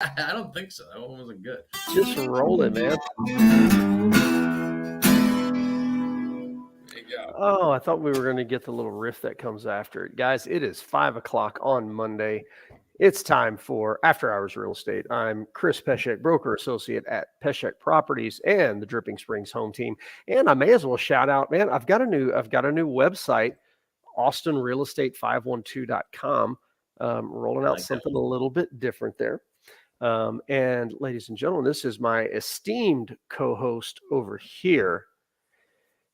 I don't think so. That one wasn't good. Just roll it, man. There you go. Oh, I thought we were going to get the little riff that comes after it. Guys, it is 5 o'clock on Monday. It's time for After Hours Real Estate. I'm Chris Pesek, broker associate at Pesek Properties and the Dripping Springs home team. And I may as well shout out, man, I've got a new website, austinrealestate512.com. Rolling out something a little bit different there. And ladies and gentlemen, this is my esteemed co-host over here,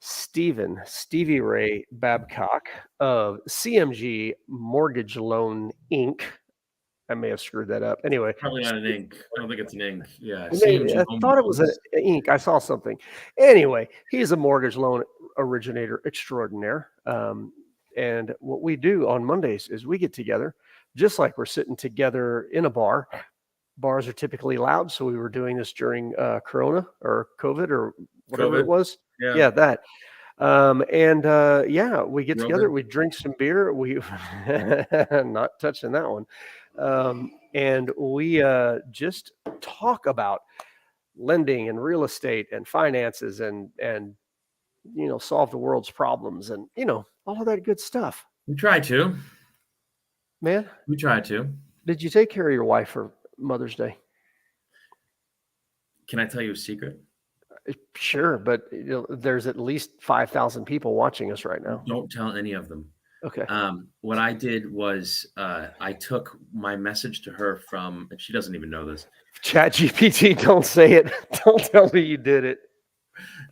Stevie Ray Babcock of CMG Mortgage Loan Inc. I may have screwed that up. Anyway, Probably not an ink. I don't think it's an ink. Yeah, I thought it was an ink. I saw something. Anyway, he's a mortgage loan originator extraordinaire. And what we do on Mondays is we get together, just like we're sitting together in a bar. Bars are typically loud, so we were doing this during Corona or COVID or whatever it was. Yeah, that. We get together, we drink some beer. We not touching that one. And we just talk about lending and real estate and finances and solve the world's problems and all of that good stuff. We try to. Man, we try to. Did you take care of your wife for Mother's Day? Can I tell you a secret? Sure, but there's at least 5,000 people watching us right now. Don't tell any of them. Okay. What I did was I took my message to her from, and she doesn't even know this. ChatGPT, don't say it. Don't tell me you did it.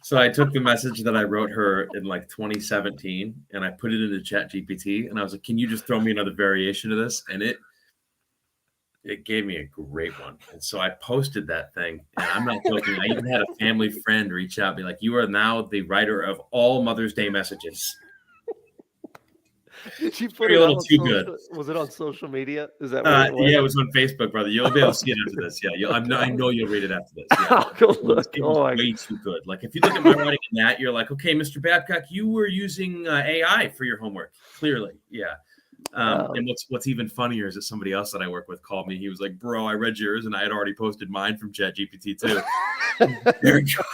So I took the message that I wrote her in like 2017 and I put it into ChatGPT and I was like, can you just throw me another variation of this? And it gave me a great one. And so I posted that thing. And I'm not joking. I even had a family friend reach out and be like, you are now the writer of all Mother's Day messages. Did you put it a little too good? Was it on social media? Is that what it was? Yeah, it was on Facebook, brother. You'll be able to see it after this. Yeah, I know you'll read it after this. Yeah. I'll go look. It was way too good. Like if you look at my writing in that, you're like, okay, Mr. Babcock, you were using AI for your homework. Clearly, yeah. And what's even funnier is that somebody else that I work with called me. He was like, bro, I read yours and I had already posted mine from ChatGPT too. Very good.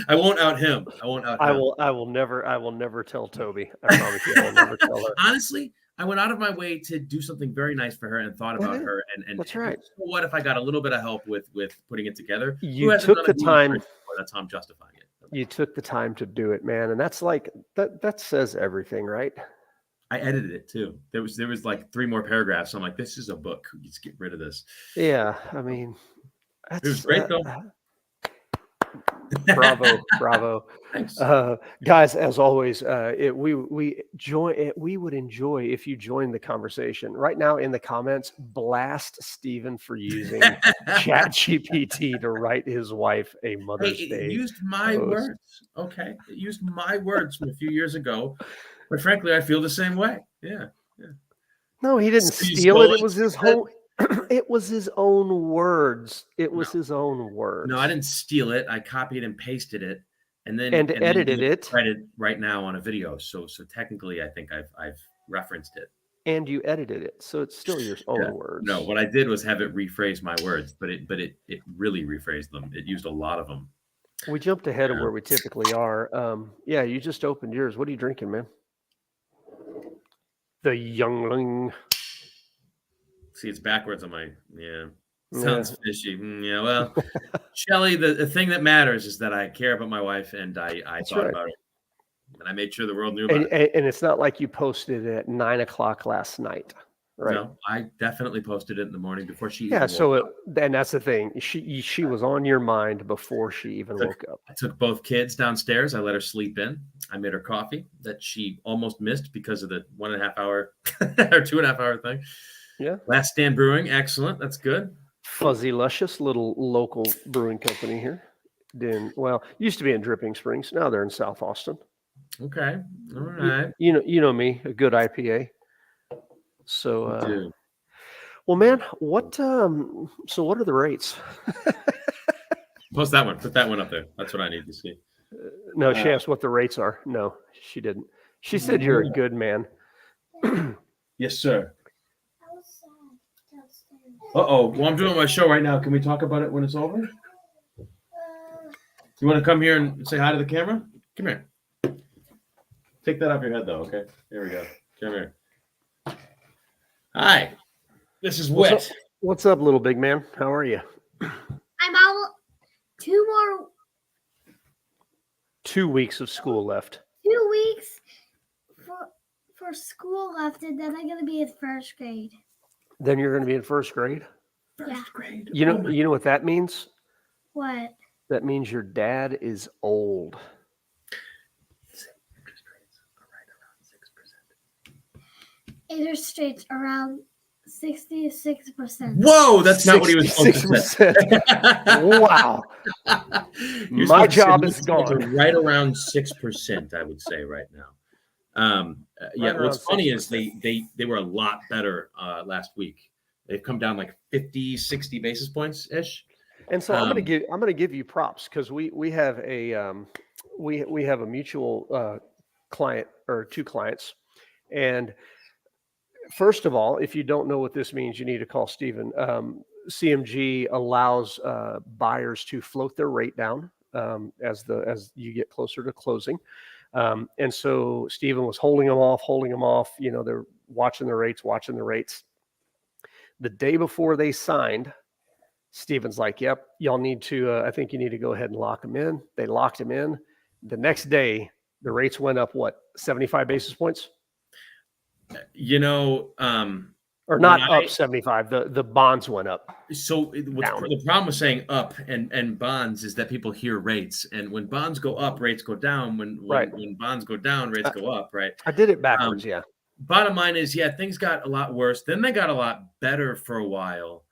I won't out him. I will never tell Toby. I promise you, I will never tell her. Honestly, I went out of my way to do something very nice for her and thought about her. And that's right. What if I got a little bit of help with putting it together? You took the time. That's how I'm justifying it. You took the time to do it, man, and that's like that says everything, right? I edited it too. There was like 3 more paragraphs. So I'm like, this is a book. Let's get rid of this. Yeah, I mean, it was great though. Bravo. Thanks. Guys, as always, we would enjoy if you join the conversation. Right now in the comments, blast Steven for using ChatGPT to write his wife a Mother's Day. It used my words. Okay. It used my words from a few years ago. But frankly, I feel the same way. Yeah. No, he didn't steal it. It was his whole... It was his own words. His own words. No, I didn't steal it. I copied and pasted it, and edited it. Right now on a video. So technically, I think I've referenced it. And you edited it, so it's still your own words. No, what I did was have it rephrase my words, but it really rephrased them. It used a lot of them. We jumped ahead of where we typically are. You just opened yours. What are you drinking, man? The Youngling. See, it's backwards on my, sounds fishy. Yeah, well, Shelly, the thing that matters is that I care about my wife and I thought about it. And I made sure the world knew about it. And it's not like you posted it at 9:00 last night, right? No, I definitely posted it in the morning before she even woke up. And that's the thing. She was on your mind before she even woke up. I took both kids downstairs. I let her sleep in. I made her coffee that she almost missed because of the 1.5 hour or 2.5 hour thing. Yeah. Last Stand Brewing. Excellent. That's good. Fuzzy Luscious, little local brewing company here. Used to be in Dripping Springs. Now they're in South Austin. Okay. All right. You know me, a good IPA. So, well, man, so what are the rates? Post that one. Put that one up there. That's what I need to see. No, she asked what the rates are. No, she didn't. She said you're a good man. Yes, sir. Uh-oh. Well, I'm doing my show right now. Can we talk about it when it's over? You want to come here and say hi to the camera? Come here. Take that off your head, though, okay? Here we go. Come here. Hi. This is Wit. What's up, little big man? How are you? I'm all 2 weeks of school left. 2 weeks for school left, and then I'm gonna be in first grade. Then you're going to be in first grade? First grade. You know what that means? What? That means your dad is old. Interest rates around 66%. Whoa, that's not what he was supposed to say. Wow. My job is gone. Right around 6%, I would say right now. Yeah, what's funny 6%. Is they were a lot better last week. They've come down like 50, 60 basis points ish. And so I'm going to give you props because we have a we have a mutual client or two clients. And first of all, if you don't know what this means, you need to call Stephen. CMG allows buyers to float their rate down as you get closer to closing. And so Stephen was holding them off. You know, they're watching the rates. The day before they signed, Stephen's like, "Yep, y'all need to. I think you need to go ahead and lock them in." They locked him in. The next day, the rates went up 75 basis points. You know, or not up 75. The bonds went up. So the problem with saying up and bonds is that people hear rates, and when bonds go up, rates go down. When bonds go down, rates go up. Right. I did it backwards. Yeah. Bottom line is, yeah, things got a lot worse. Then they got a lot better for a while,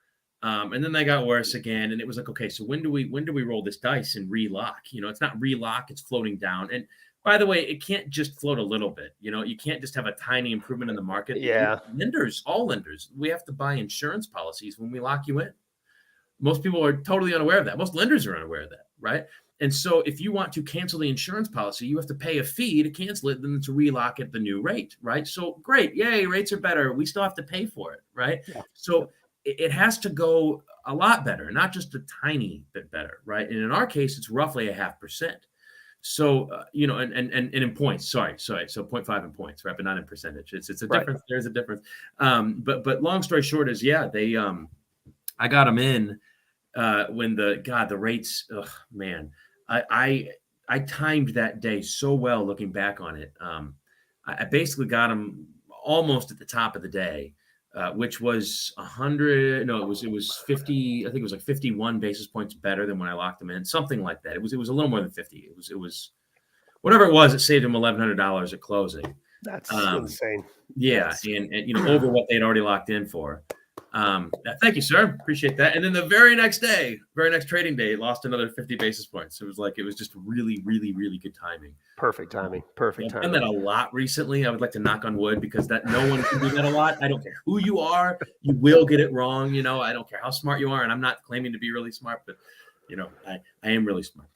and then they got worse again. And it was like, okay, so when do we roll this dice and relock? You know, it's not relock; it's floating down. And by the way, it can't just float a little bit. You know, you can't just have a tiny improvement in the market. Yeah. All lenders, we have to buy insurance policies when we lock you in. Most people are totally unaware of that. Most lenders are unaware of that, right? And so if you want to cancel the insurance policy, you have to pay a fee to cancel it, then to relock at the new rate, right? So great. Yay, rates are better. We still have to pay for it, right? Yeah. So it has to go a lot better, not just a tiny bit better, right? And in our case, it's roughly 0.5%. So, you know, and in points, sorry. So 0.5 in points, right? But not in percentage. It's a difference. Right. There's a difference. But long story short is, yeah, I got them in when the rates, man, I timed that day so well looking back on it. I basically got them almost at the top of the day, which was 100. No, it was 50. I think it was like 51 basis points better than when I locked them in, something like that. It was a little more than 50. It was whatever it was. It saved them $1,100 at closing. That's insane. Yeah, and you know, over what they'd already locked in for. Thank you, sir. Appreciate that. And then the very next trading day, it lost another 50 basis points. It was just really, really, really good timing. Perfect timing. I've done that a lot recently. I would like to knock on wood because no one can do that a lot. I don't care who you are. You will get it wrong. You know, I don't care how smart you are. And I'm not claiming to be really smart, but you know, I am really smart.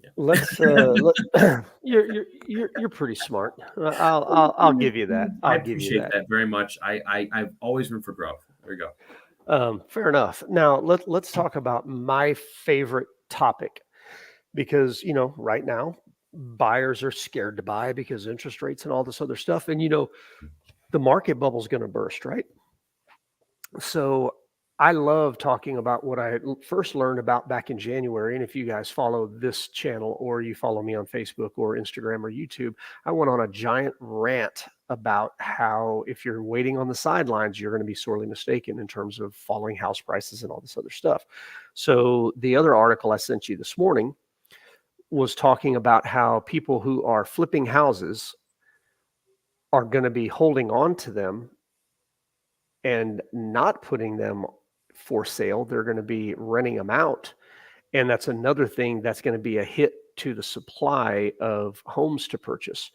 Yeah. You're pretty smart. I'll give you that. I appreciate that very much. I've always room for growth. There you go. Fair enough. Now let's talk about my favorite topic, because you know right now buyers are scared to buy because interest rates and all this other stuff, and you know the market bubble is going to burst, right? So I love talking about what I first learned about back in January. And if you guys follow this channel or you follow me on Facebook or Instagram or YouTube, I went on a giant rant about how if you're waiting on the sidelines, you're going to be sorely mistaken in terms of falling house prices and all this other stuff. So the other article I sent you this morning was talking about how people who are flipping houses are going to be holding on to them and not putting them for sale. They're going to be renting them out. And that's another thing that's going to be a hit to the supply of homes to purchase.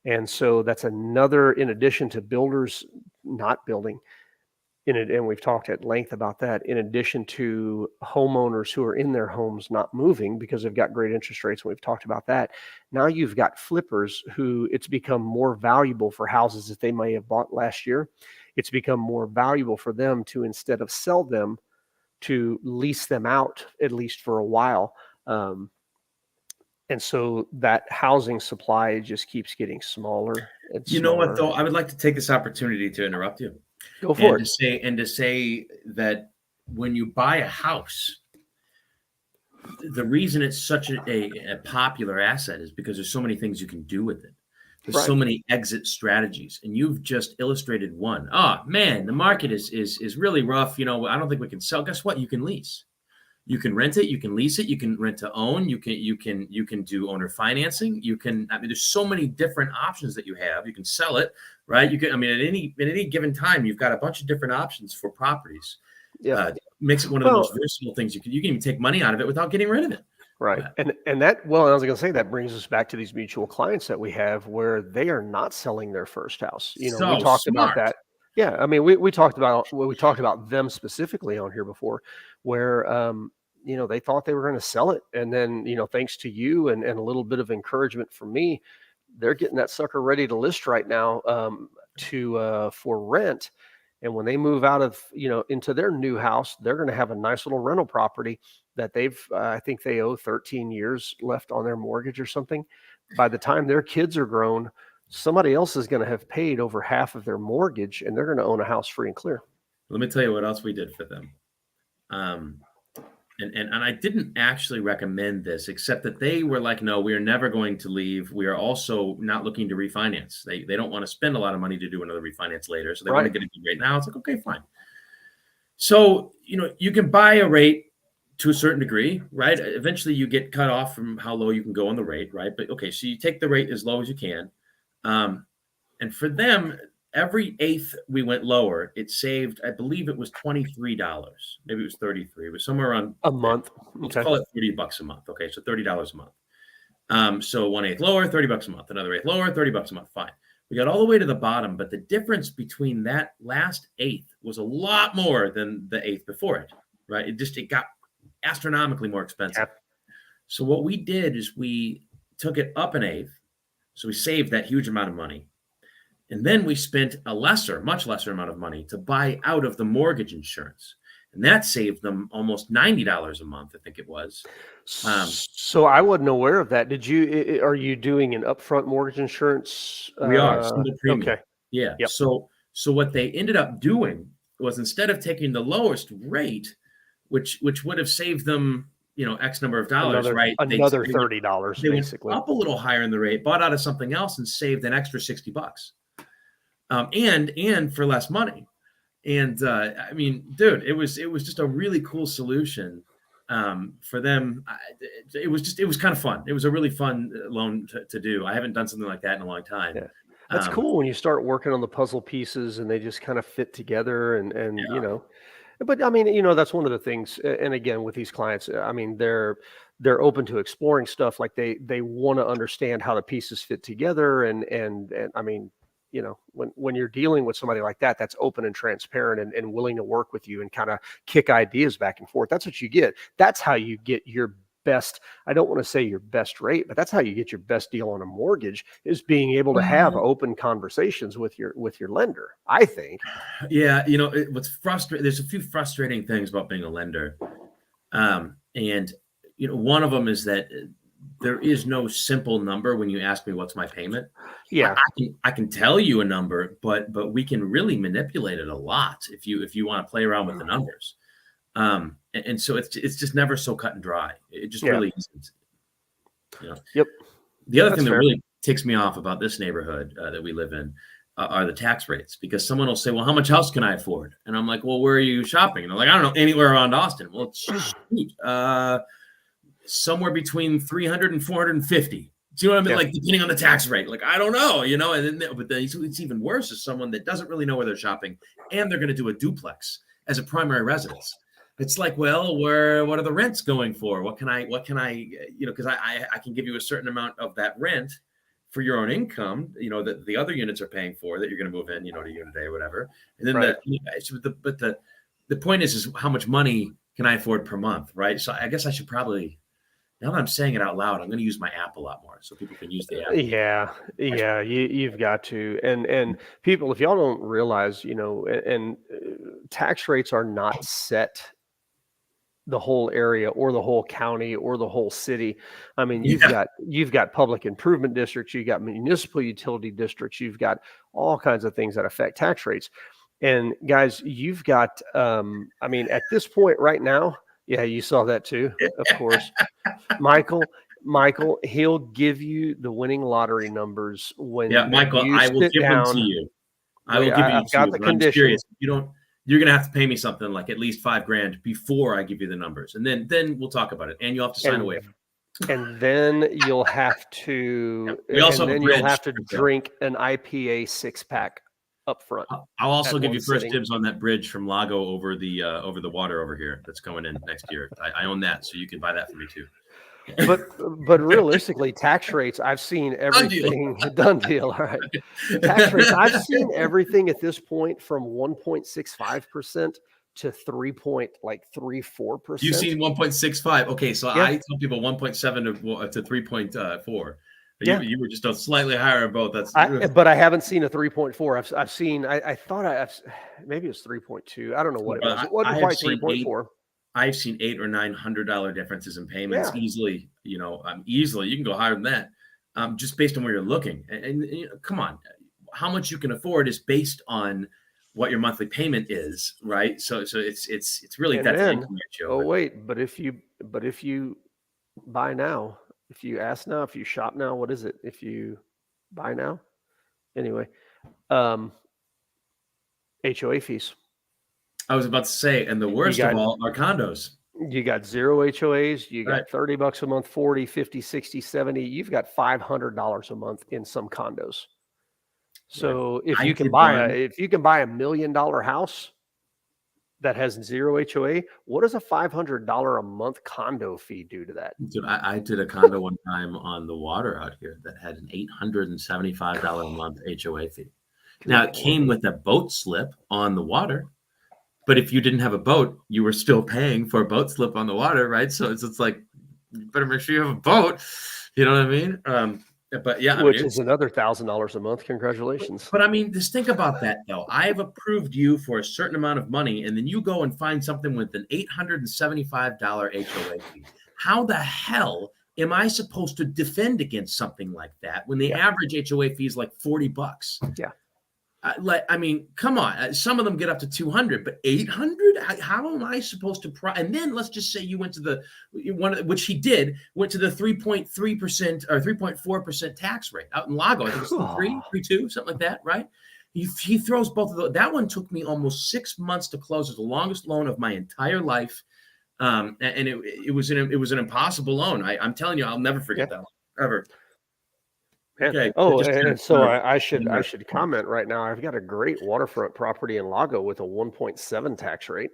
And so that's another, in addition to builders not building, and we've talked at length about that, in addition to homeowners who are in their homes not moving because they've got great interest rates. And we've talked about that. Now you've got flippers who it's become more valuable for houses that they may have bought last year. It's become more valuable for them to, instead of sell them, to lease them out at least for a while. And so that housing supply just keeps getting smaller and You know what, smaller. though? I would like to take this opportunity to interrupt you Go for and to say that when you buy a house, the reason it's such a popular asset is because there's so many things you can do with it. There's so many exit strategies, and you've just illustrated one. Oh man, the market is really rough. I don't think we can sell. Guess what? You can lease. You can rent it. You can lease it. You can rent to own. You can do owner financing. There's so many different options that you have. You can sell it, right? At any given time, you've got a bunch of different options for properties. Yeah. Makes it one of the most versatile things. You can even take money out of it without getting rid of it. Right. And that, well, I was going to say, that brings us back to these mutual clients that we have where they are not selling their first house. We talked about that. Yeah. I mean, we talked about them specifically on here before where, they thought they were going to sell it. And then, thanks to you and a little bit of encouragement from me, they're getting that sucker ready to list right now for rent. And when they move out of, into their new house, they're going to have a nice little rental property that I think they owe 13 years left on their mortgage or something. By the time their kids are grown, somebody else is going to have paid over half of their mortgage and they're going to own a house free and clear. Let me tell you what else we did for them. And I didn't actually recommend this, except that they were like, no, we are never going to leave. We are also not looking to refinance. They don't want to spend a lot of money to do another refinance later. So they want to get a good rate now. It's like, okay, fine. So, you can buy a rate to a certain degree, right? Eventually you get cut off from how low you can go on the rate, right? But okay, so you take the rate as low as you can. And for them, every eighth we went lower, it saved, I believe it was $23. Maybe it was 33. It was somewhere around a month. Let's call it $30 a month. Okay, so $30 a month. So 1/8 lower, $30 a month. Another eighth lower, $30 a month. Fine. We got all the way to the bottom, but the difference between that last eighth was a lot more than the eighth before it, right? It got astronomically more expensive. Yeah. So what we did is we took it up an eighth. So we saved that huge amount of money. And then we spent much lesser amount of money to buy out of the mortgage insurance. And that saved them almost $90 a month, I think it was. So I wasn't aware of that. Are you doing an upfront mortgage insurance? We are, single premium. Okay. Yeah. Yep. So what they ended up doing was, instead of taking the lowest rate, which would have saved them, X number of dollars, right? Another $30, they basically. Went up a little higher in the rate, bought out of something else, and saved an extra $60. And for less money. And I mean, dude, it was just a really cool solution for them. It was kind of fun. It was a really fun loan to do. I haven't done something like that in a long time. Yeah. That's cool when you start working on the puzzle pieces and they just kind of fit together and yeah. But I mean, that's one of the things. And again, with these clients, I mean, they're open to exploring stuff. Like they want to understand how the pieces fit together. And I mean, when you're dealing with somebody like that, that's open and transparent and willing to work with you and kind of kick ideas back and forth. That's what you get. That's how you get your best. I don't want to say your best rate, but that's how you get your best deal on a mortgage, is being able to have open conversations with your lender, I think. Yeah. What's frustrating, there's a few frustrating things about being a lender. And one of them is that there is no simple number when you ask me what's my payment. Yeah, I can tell you a number, but we can really manipulate it a lot if you want to play around with the numbers. And so it's just never so cut and dry. It just really isn't. Yep. The other thing that really ticks me off about this neighborhood that we live in are the tax rates, because someone will say, well, how much house can I afford? And I'm like, well, where are you shopping? And they're like, I don't know, anywhere around Austin. Well, shoot, somewhere between 300 and 450. Do you know what I mean? Yeah. Like, depending on the tax rate, like, I don't know, and then, but then it's even worse is someone that doesn't really know where they're shopping and they're going to do a duplex as a primary residence. It's like, well, what are the rents going for? What can I, because I can give you a certain amount of that rent for your own income, that the other units are paying for, that you're going to move in, to unit A or whatever. And then the point is how much money can I afford per month? Right. So I guess I should probably, now that I'm saying it out loud, I'm going to use my app a lot more so people can use the app. Yeah, you've got to. And people, if y'all don't realize, and tax rates are not set the whole area or the whole county or the whole city. I mean, Yeah. you've got public improvement districts, you've got municipal utility districts, you've got all kinds of things that affect tax rates. And guys, you've got I mean, at this point right now, yeah, you saw that too, of course. Michael, he'll give you the winning lottery numbers when Yeah, Michael, you I will sit give them to down. you. I will give you I've to got you, the but I'm condition. curious. You're gonna have to pay me something like at least $5,000 before I give you the numbers, and then we'll talk about it. And you'll have to sign a waiver. And then you'll have to, We also and have a then you'll bridge have to for sale. drink an IPA 6-pack up front. I'll also at give one you first sitting. dibs on that bridge from Lago over the water over here that's coming in next year. I own that, so you can buy that for me too. But realistically, tax rates, I've seen everything. Done deal. All right. Tax rates, I've seen everything at this point from 1.65% to 3.34%. You've seen 1.65. Okay, so Yeah. I tell people 1.7 to 3.4. Yeah. You were just a slightly higher on both. But I haven't seen a 3.4. I've seen. I thought maybe it was 3.2. I don't know what it was. It wasn't quite 3.4. I've seen $800 or $900 differences in payments easily. Easily you can go higher than that, just based on where you're looking. And come on, how much you can afford is based on what your monthly payment is, right? So it's really And that's an then, income ratio. oh wait, but if you buy now, if you ask now, if you shop now, what is it? If you buy now, anyway, HOA fees. I was about to say, and the worst of all are condos. You got 0 HOAs, you got Right. $30 a month, 40, 50, 60, 70. You've got $500 a month in some condos. So if you can buy a $1 million house that has 0 HOA, what does a $500 a month condo fee do to that? Dude, I did a condo one time on the water out here that had an $875 a month HOA fee. Now it came with a boat slip on the water, but if you didn't have a boat, you were still paying for a boat slip on the water, right? So it's like you better make sure you have a boat. You know what I mean? But yeah, which is another $1,000 a month. Congratulations. But I mean, just think about that though. I have approved you for a certain amount of money, and then you go and find something with an $875 HOA fee. How the hell am I supposed to defend against something like that when the average HOA fee is like $40? Yeah. I mean, come on. Some of them get up to 200, but 800? How am I supposed to? And then let's just say you went to the one, which he did, went to the 3.3% or 3.4% tax rate out in Lago. I think it's 3.2, something like that, right? He throws both of those. That one took me almost 6 months to close. It's the longest loan of my entire life, and it was an impossible loan. I'm telling you, I'll never forget that one ever. Okay. Oh, and so I should comment right now. I've got a great waterfront property in Lago with a 1.7 tax rate.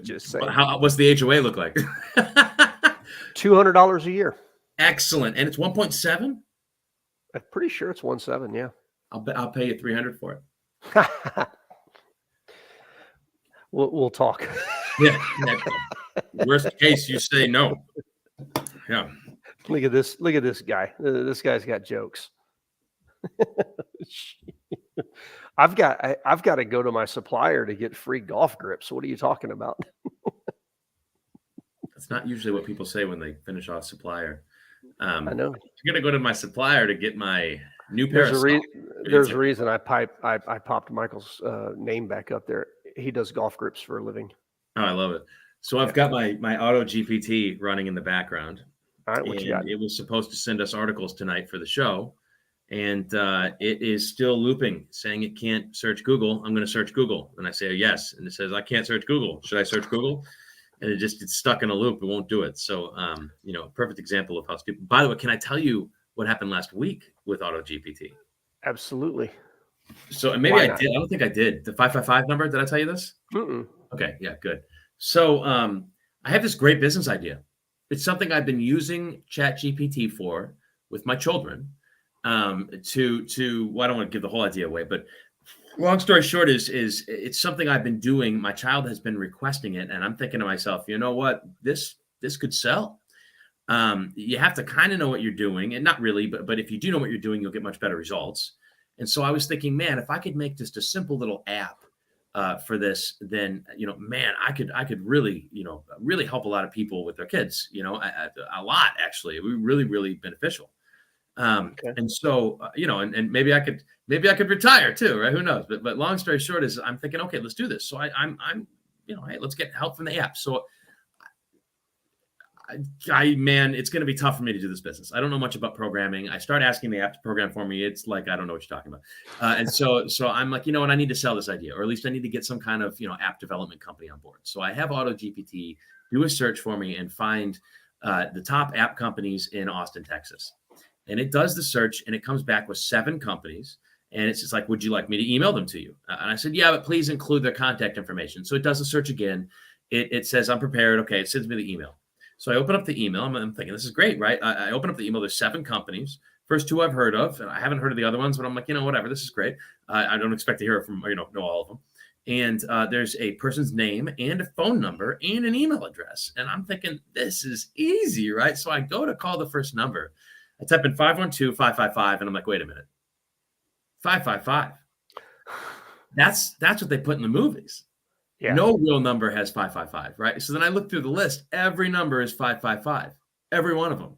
Just saying. What's the HOA look like? $200 a year. Excellent, and it's 1.7. I'm pretty sure it's 1.7. Yeah. I'll pay you $300 for it. We'll talk. Yeah. Worst case, you say no. Yeah. Look at this guy. This guy's got jokes. I've got to go to my supplier to get free golf grips. What are you talking about? That's not usually what people say when they finish off supplier. I know. I'm gonna go to my supplier to get my new pair of socks. There's a reason I popped Michael's name back up there. He does golf grips for a living. Oh, I love it. So I've got my Auto GPT running in the background. All right, what you got? It was supposed to send us articles tonight for the show, and it is still looping, saying it can't search Google. I'm going to search Google, and I say yes, and it says I can't search Google. Should I search Google? And it's stuck in a loop. It won't do it. So, perfect example of how stupid. By the way, can I tell you what happened last week with Auto GPT? Absolutely. So, and maybe I did. I don't think I did. The 555 number. Did I tell you this? Mm-mm. Okay. Yeah. Good. So, I have this great business idea. It's something I've been using ChatGPT for with my children. Well, I don't want to give the whole idea away, but long story short is it's something I've been doing. My child has been requesting it, and I'm thinking to myself, you know what, this could sell. You have to kind of know what you're doing, and not really, but if you do know what you're doing, you'll get much better results. And so I was thinking, man, if I could make just a simple little app for this, then, man, I could really, really help a lot of people with their kids, a lot, actually. It would be really, really beneficial. And so, and maybe I could retire too, right? Who knows? But long story short is I'm thinking, okay, let's do this. So I'm, hey, let's get help from the app. So man, it's going to be tough for me to do this business. I don't know much about programming. I start asking the app to program for me. It's like, I don't know what you're talking about. And so I'm like, what? I need to sell this idea, or at least I need to get some kind of, app development company on board. So I have AutoGPT do a search for me and find the top app companies in Austin, Texas. And it does the search and it comes back with 7 companies. And it's just like, would you like me to email them to you? And I said, yeah, but please include their contact information. So it does the search again. It says, I'm prepared. Okay. It sends me the email. So I open up the email. I'm thinking, this is great, right? I open up the email. There's 7 companies. First 2 I've heard of, and I haven't heard of the other ones, but I'm like, whatever. This is great. I don't expect to hear from, know all of them. And there's a person's name and a phone number and an email address. And I'm thinking, this is easy, right? So I go to call the first number. I type in 512-555, and I'm like, wait a minute. 555. That's what they put in the movies. Yeah. No real number has 555, right? So then I look through the list. Every number is 555, every one of them.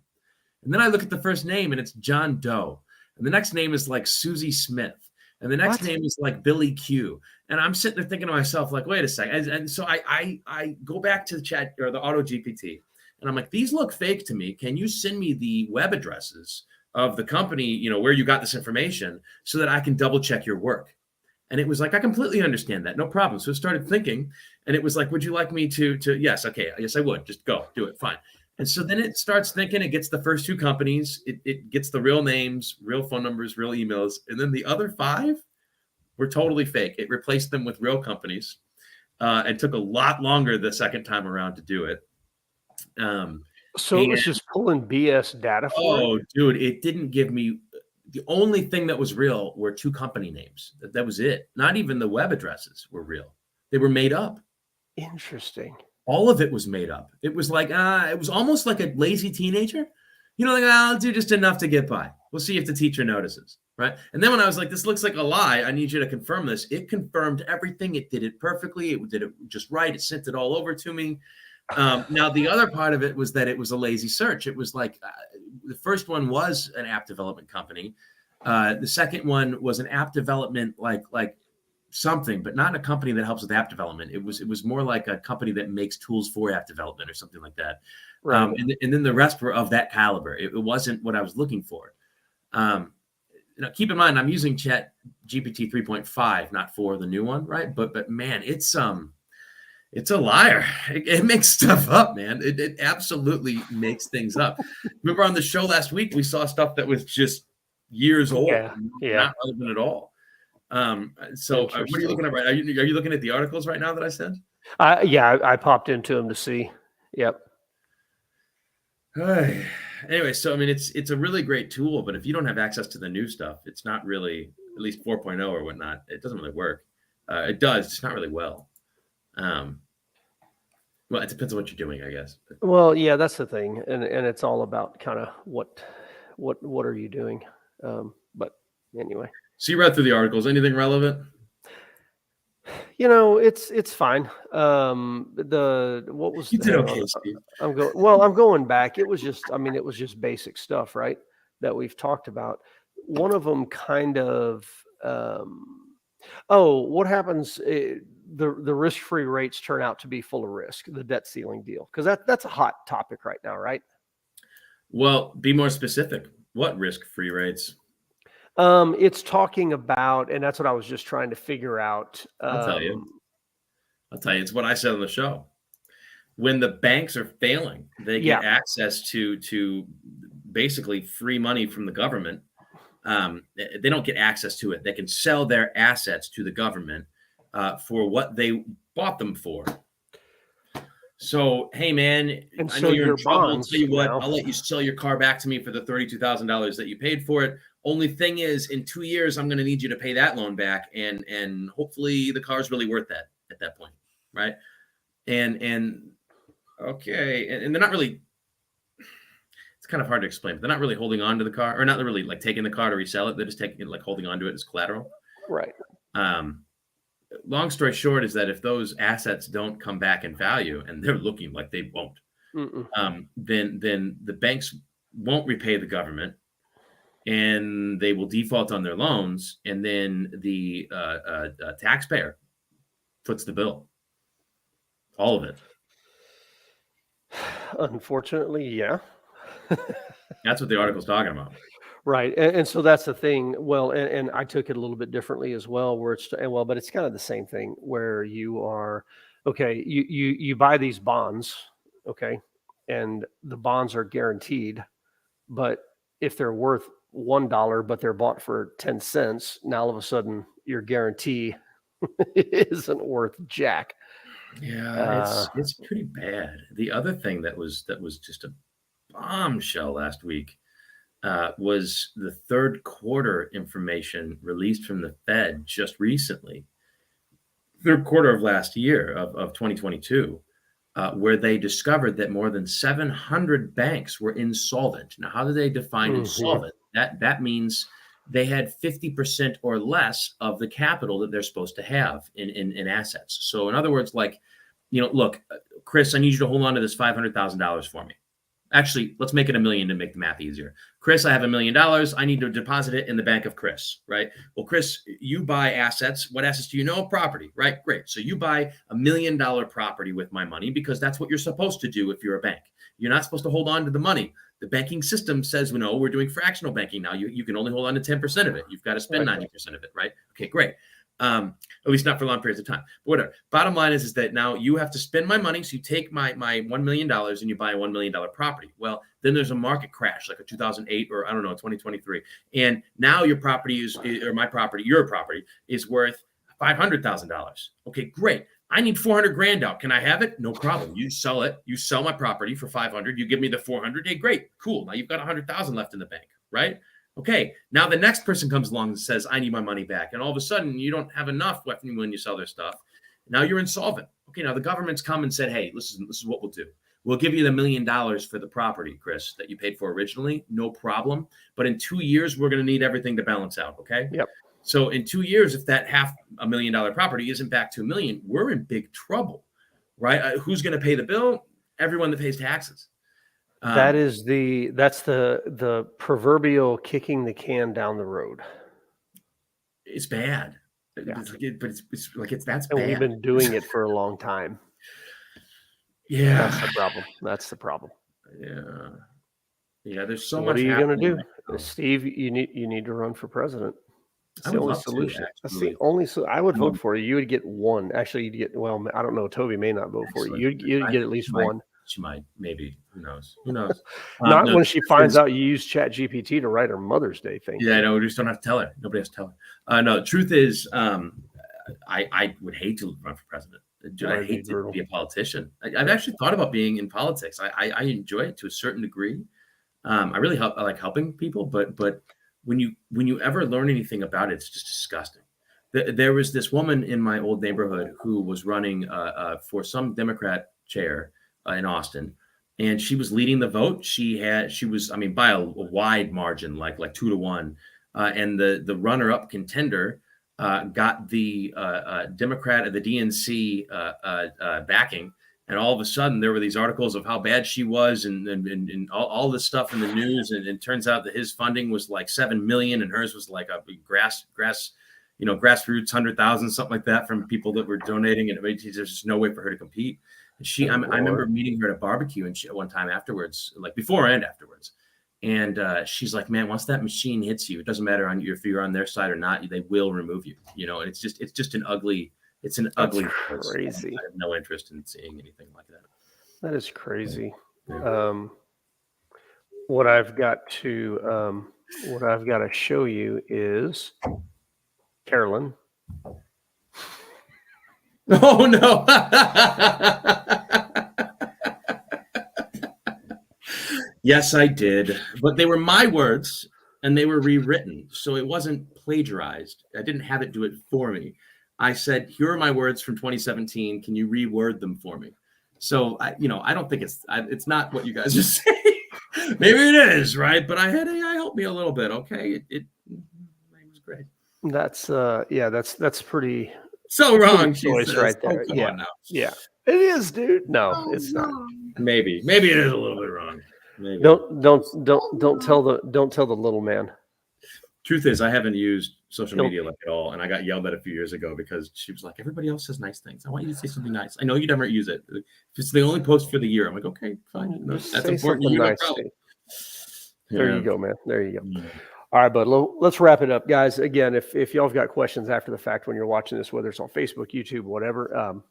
And then I look at the first name, and it's John Doe. And the next name is like Susie Smith. And the next name is like Billy Q. And I'm sitting there thinking to myself, like, wait a second. And so I go back to the chat or the AutoGPT, and I'm like, these look fake to me. Can you send me the web addresses of the company, where you got this information, so that I can double check your work? And it was like, I completely understand that. No problem. So I started thinking, and it was like, would you like me to, yes. Okay. Yes, I would. Just go do it. Fine. And so then it starts thinking, it gets the first 2 companies. It gets the real names, real phone numbers, real emails. And then the other 5 were totally fake. It replaced them with real companies and took a lot longer the second time around to do it. So it was just pulling BS data for it? Dude, it didn't give me. The only thing that was real were 2 company names. That was it. Not even the web addresses were real. They were made up. Interesting. All of it was made up. It was like, it was almost like a lazy teenager. Like, I'll do just enough to get by. We'll see if the teacher notices, right? And then when I was like, this looks like a lie, I need you to confirm this. It confirmed everything. It did it perfectly. It did it just right. It sent it all over to me. Now, the other part of it was that it was a lazy search. It was like the first one was an app development company. The second one was an app development like something, but not a company that helps with app development. It was more like a company that makes tools for app development or something like that. Right. And then the rest were of that caliber. It wasn't what I was looking for. Keep in mind, I'm using Chat GPT 3.5, not 4, the new one, right? But man, it's a liar. It makes stuff up, man. It absolutely makes things up. Remember on the show last week, we saw stuff that was just years old, not relevant at all. So what are you looking at right? Are you looking at the articles right now that I sent? I popped into them to see. Yep. Anyway, so I mean, it's a really great tool, but if you don't have access to the new stuff, it's not really, at least 4.0 or whatnot, it doesn't really work. It does, it's not really well. Well, it depends on what you're doing, I guess. Well, yeah, that's the thing, and it's all about kind of what are you doing. But anyway. So you read through the articles. Anything relevant? It's fine. What was you did okay, Steve? I'm going back. It was just basic stuff, right? That we've talked about. One of them kind of. What happens? The risk-free rates turn out to be full of risk. The debt ceiling deal, because that's a hot topic right now, right? Well, be more specific. What risk-free rates? It's talking about, and that's what I was just trying to figure out. I'll tell you. It's what I said on the show. When the banks are failing, they get access to basically free money from the government. They don't get access to it. They can sell their assets to the government for what they bought them for. So, hey, man, I know you're in trouble. I'll tell you what, I'll let you sell your car back to me for the $32,000 that you paid for it. Only thing is, in 2 years, I'm going to need you to pay that loan back, and hopefully the car's really worth that at that point, right? And okay, and they're not really. It's kind of hard to explain, but they're not really holding on to the car, or not really like taking the car to resell it. They're just taking it, like holding on to it as collateral, right? long story short is that if those assets don't come back in value, and they're looking like they won't, then the banks won't repay the government, and they will default on their loans, and then the taxpayer foots the bill, all of it. Unfortunately, yeah. That's what the article's talking about. Right. And so that's the thing. Well, and I took it a little bit differently as well, where but it's kind of the same thing where you are, okay, you buy these bonds, okay, and the bonds are guaranteed, but if they're worth $1, but they're bought for 10 cents, now all of a sudden your guarantee isn't worth jack. Yeah, it's pretty bad. The other thing that was just a bombshell last week was the third quarter information released from the Fed just recently, third quarter of last year of 2022, where they discovered that more than 700 banks were insolvent. Now, how do they define insolvent? That means they had 50% or less of the capital that they're supposed to have in assets. So in other words, like, look, Chris, I need you to hold on to this $500,000 for me. Actually, let's make it $1 million to make the math easier. Chris, I have $1 million. I need to deposit it in the bank of Chris, right? Well, Chris, you buy assets. What assets do you know? Property, right? Great. So you buy $1 million property with my money because that's what you're supposed to do if you're a bank. You're not supposed to hold on to the money. The banking system says, no, we're doing fractional banking now. You can only hold on to 10% of it. You've got to spend 90% of it, right? Okay, great. At least not for long periods of time. But whatever. Bottom line is that now you have to spend my money. So you take my $1 million and you buy a $1 million property. Well, then there's a market crash, like a 2008 or 2023. And now your property your property is worth $500,000. Okay, great. I need $400,000 out. Can I have it? No problem. You sell it. You sell my property for $500,000. You give me the $400,000. Hey, great, cool. Now you've got $100,000 left in the bank, right? Okay, now the next person comes along and says, I need my money back. And all of a sudden, you don't have enough left when you sell their stuff. Now you're insolvent. Okay, now the government's come and said, hey, this is what we'll do. We'll give you the $1 million for the property, Chris, that you paid for originally. No problem. But in 2 years, we're going to need everything to balance out, okay? Yep. So in 2 years, if that $500,000 property isn't back to $1 million, we're in big trouble, right? Who's going to pay the bill? Everyone that pays taxes. That's the proverbial kicking the can down the road. It's bad, yeah. That's and bad. We've been doing it for a long time. Yeah, That's the problem. Yeah. There's so much. What are you going to do, Steve? You need to run for president. That's the only solution. That's the only. I would vote for you. You would get one. Actually, you'd get. Well, I don't know. Toby may not vote for you. You'd get at least one. She might, maybe. Who knows? Not when she finds out you use ChatGPT to write her Mother's Day thing. Yeah, I know. We just don't have to tell her. Nobody has to tell her. No, the truth is, I would hate to run for president. I hate to be a politician. I've actually thought about being in politics. I enjoy it to a certain degree. I really I like helping people, but when you ever learn anything about it, it's just disgusting. There was this woman in my old neighborhood who was running for some Democrat chair in Austin, and she was leading the vote. She was by a wide margin, like 2-1, and the runner-up contender got the Democrat, the DNC backing, and all of a sudden there were these articles of how bad she was, and all this stuff in the news, and it turns out that his funding was like $7 million, and hers was like a grassroots 100,000, something like that, from people that were donating, and there's just no way for her to compete. I remember meeting her at a barbecue and one time afterwards, like before and afterwards. And she's like, man, once that machine hits you, it doesn't matter if you're on their side or not, they will remove you, and it's just an ugly, crazy. I have no interest in seeing anything like that. That is crazy. Yeah. What I've got to show you is Carolyn. Oh no. Yes, I did. But they were my words and they were rewritten. So it wasn't plagiarized. I didn't have it do it for me. I said, here are my words from 2017. Can you reword them for me? So I don't think it's not what you guys are saying. Maybe it is, right? But I had AI help me a little bit. Okay. It was great. That's pretty So wrong. Good choice Jesus. right there. Oh, come on now. Yeah, it is, dude. No, Oh, it's not. no. Maybe it is a little bit wrong. Maybe. Don't tell the little man. Truth is, I haven't used social He'll- media like at all, and I got yelled at a few years ago because she was like, "Everybody else says nice things. I want you to say something nice. I know you never use it. If it's the only post for the year, I'm like, okay, fine. No, Just that's say important. something You no nice. problem." There Yeah. you go, man. There you go. Yeah. All right, bud. Let's wrap it up, guys. Again, if y'all have got questions after the fact when you're watching this, whether it's on Facebook, YouTube, whatever,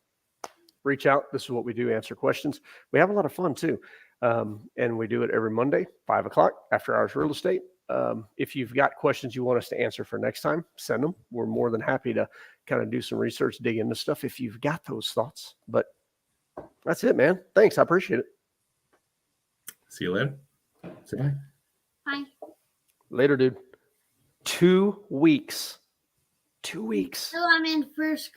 reach out. This is what we do: answer questions. We have a lot of fun too, and we do it every Monday, 5 o'clock, after hours real estate. If you've got questions you want us to answer for next time, send them. We're more than happy to kind of do some research, dig into stuff if you've got those thoughts. But that's it, man. Thanks. I appreciate it. See you later. Say bye. Bye. Later, dude. 2 weeks. 2 weeks. So I'm in first grade.